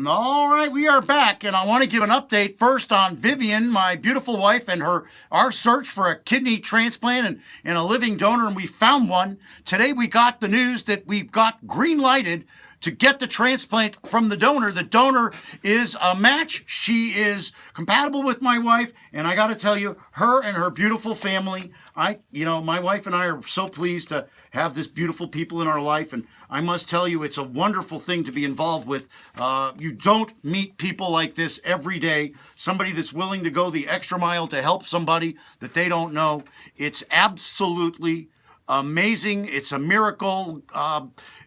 All right, we are back, and I want to give an update first on Vivian, my beautiful wife, and our search for a kidney transplant and a living donor, and we found one. Today we got the news that we've got green lighted to get the transplant from the donor. The donor is a match. She is compatible with my wife, and I got to tell you, her and her beautiful family, my wife and I are so pleased to have this beautiful people in our life, and I must tell you, it's a wonderful thing to be involved with. You don't meet people like this every day. Somebody that's willing to go the extra mile to help somebody that they don't know. It's absolutely amazing. It's a miracle.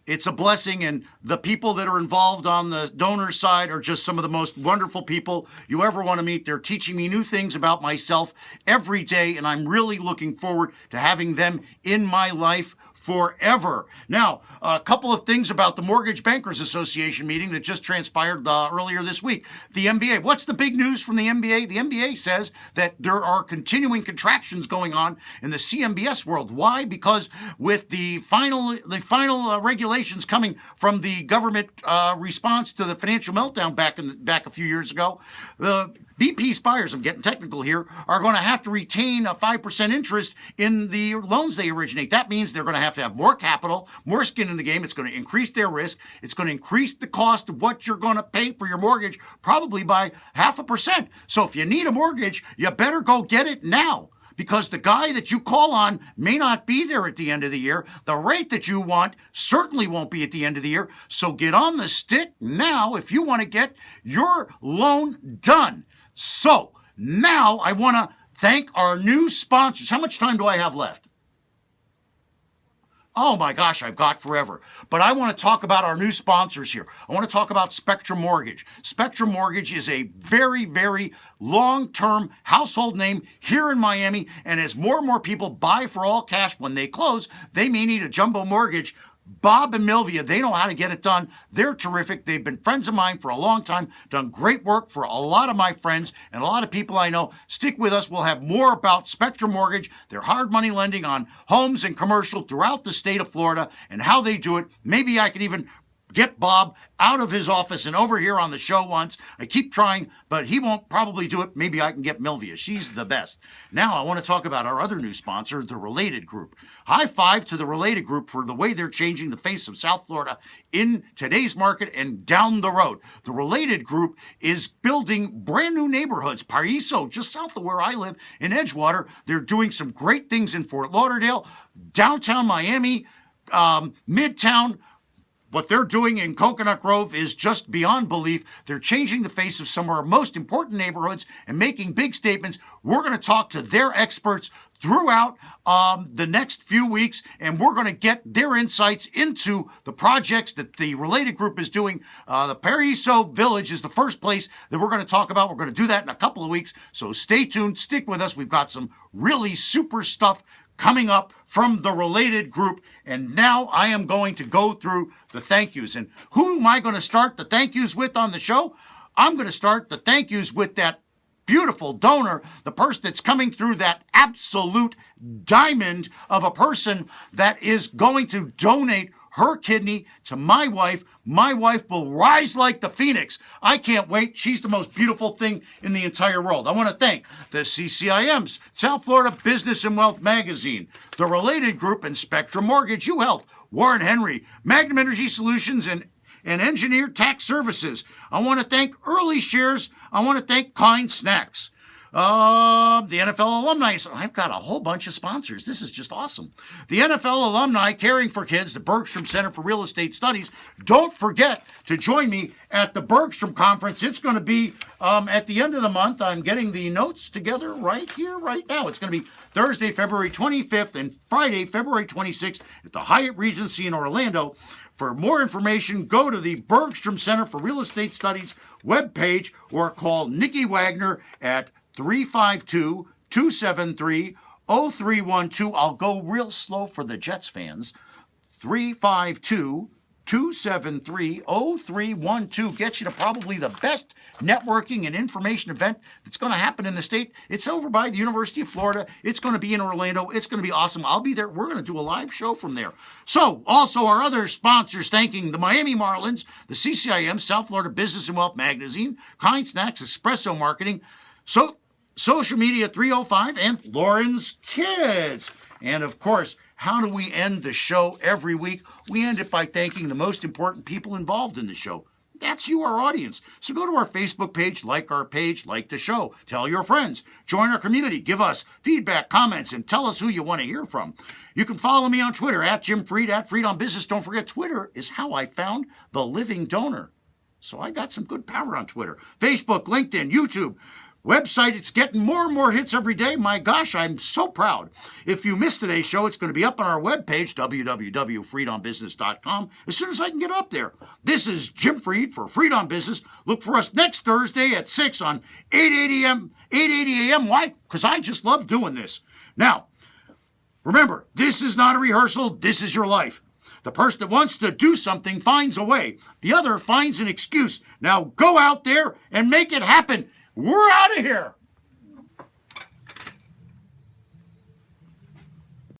It's a blessing, and the people that are involved on the donor side are just some of the most wonderful people you ever want to meet. They're teaching me new things about myself every day, and I'm really looking forward to having them in my life forever. Now, a couple of things about the Mortgage Bankers Association meeting that just transpired earlier this week. The MBA. What's the big news from the MBA? The MBA says that there are continuing contractions going on in the CMBS world. Why? Because with the final regulations coming from the government response to the financial meltdown back a few years ago, the BP's buyers, I'm getting technical here, are going to have to retain a 5% interest in the loans they originate. That means they're going to have more capital, more skin in the game. It's going to increase their risk. It's going to increase the cost of what you're going to pay for your mortgage, probably by 0.5%. So if you need a mortgage, you better go get it now, because the guy that you call on may not be there at the end of the year. The rate that you want certainly won't be at the end of the year. So get on the stick now if you want to get your loan done. So now I want to thank our new sponsors. How much time do I have left? Oh my gosh, I've got forever. But I want to talk about our new sponsors here. I want to talk about Spectrum Mortgage. Spectrum Mortgage is a very, very long-term household name here in Miami. And as more and more people buy for all cash when they close, they may need a jumbo mortgage. Bob and Milvia, they know how to get it done. They're terrific. They've been friends of mine for a long time, done great work for a lot of my friends and a lot of people I know. Stick with us. We'll have more about Spectrum Mortgage, their hard money lending on homes and commercial throughout the state of Florida, and how they do it. Maybe I could even get Bob out of his office and over here on the show once. I keep trying, but he won't probably do it. Maybe I can get Milvia. She's the best. Now I want to talk about our other new sponsor, the Related Group. High five to the Related Group for the way they're changing the face of South Florida in today's market and down the road. The Related Group is building brand new neighborhoods. Paraiso, just south of where I live in Edgewater. They're doing some great things in Fort Lauderdale, downtown Miami, Midtown. What they're doing in Coconut Grove is just beyond belief. They're changing the face of some of our most important neighborhoods and making big statements. We're going to talk to their experts throughout the next few weeks, and we're going to get their insights into the projects that the Related Group is doing. The Paraiso Village is the first place that we're going to talk about. We're going to do that in a couple of weeks, so stay tuned. Stick with us. We've got some really super stuff coming up from the Related Group. And now I am going to go through the thank yous. And who am I going to start the thank yous with on the show? I'm going to start the thank yous with that beautiful donor, the person that's coming through, that absolute diamond of a person that is going to donate her kidney to my wife. My wife will rise like the phoenix. I can't wait. She's the most beautiful thing in the entire world. I want to thank the CCIMs, South Florida Business and Wealth Magazine, the Related Group, and Spectrum Mortgage, UHealth, Warren Henry, Magnum Energy Solutions, and Engineered Tax Services. I want to thank Early Shares. I want to thank Kind Snacks. The NFL alumni. So I've got a whole bunch of sponsors. This is just awesome. The NFL alumni caring for kids, the Bergstrom Center for Real Estate Studies. Don't forget to join me at the Bergstrom Conference. It's going to be at the end of the month. I'm getting the notes together right here, right now. It's going to be Thursday, February 25th and Friday, February 26th at the Hyatt Regency in Orlando. For more information, go to the Bergstrom Center for Real Estate Studies webpage or call Nikki Wagner at 352-273-0312. I'll go real slow for the Jets fans. 352 273-0312 gets you to probably the best networking and information event that's going to happen in the state. It's over by the University of Florida. It's going to be in Orlando. It's going to be awesome. I'll be there. We're going to do a live show from there. So also our other sponsors, thanking the Miami Marlins, the CCIM, South Florida Business and Wealth Magazine, Kind Snacks, Espresso Marketing, Social Media 305, and Lauren's Kids. And of course, how do we end the show every week? We end it by thanking the most important people involved in the show. That's you, our audience. So go to our Facebook page, like our page, like the show, tell your friends, join our community, give us feedback, comments, and tell us who you want to hear from. You can follow me on Twitter, @JimFried, @FriedOnBusiness. Don't forget, Twitter is how I found the living donor. So I got some good power on Twitter. Facebook, LinkedIn, YouTube. Website, it's getting more and more hits every day. My gosh, I'm so proud. If you missed today's show, it's going to be up on our webpage, www.freedombusiness.com, as soon as I can get up there. This is Jim Fried for Fried on Business. Look for us next Thursday at 6 on 880 a.m. Why? Because I just love doing this. Now, remember, this is not a rehearsal. This is your life. The person that wants to do something finds a way. The other finds an excuse. Now go out there and make it happen. We're out of here.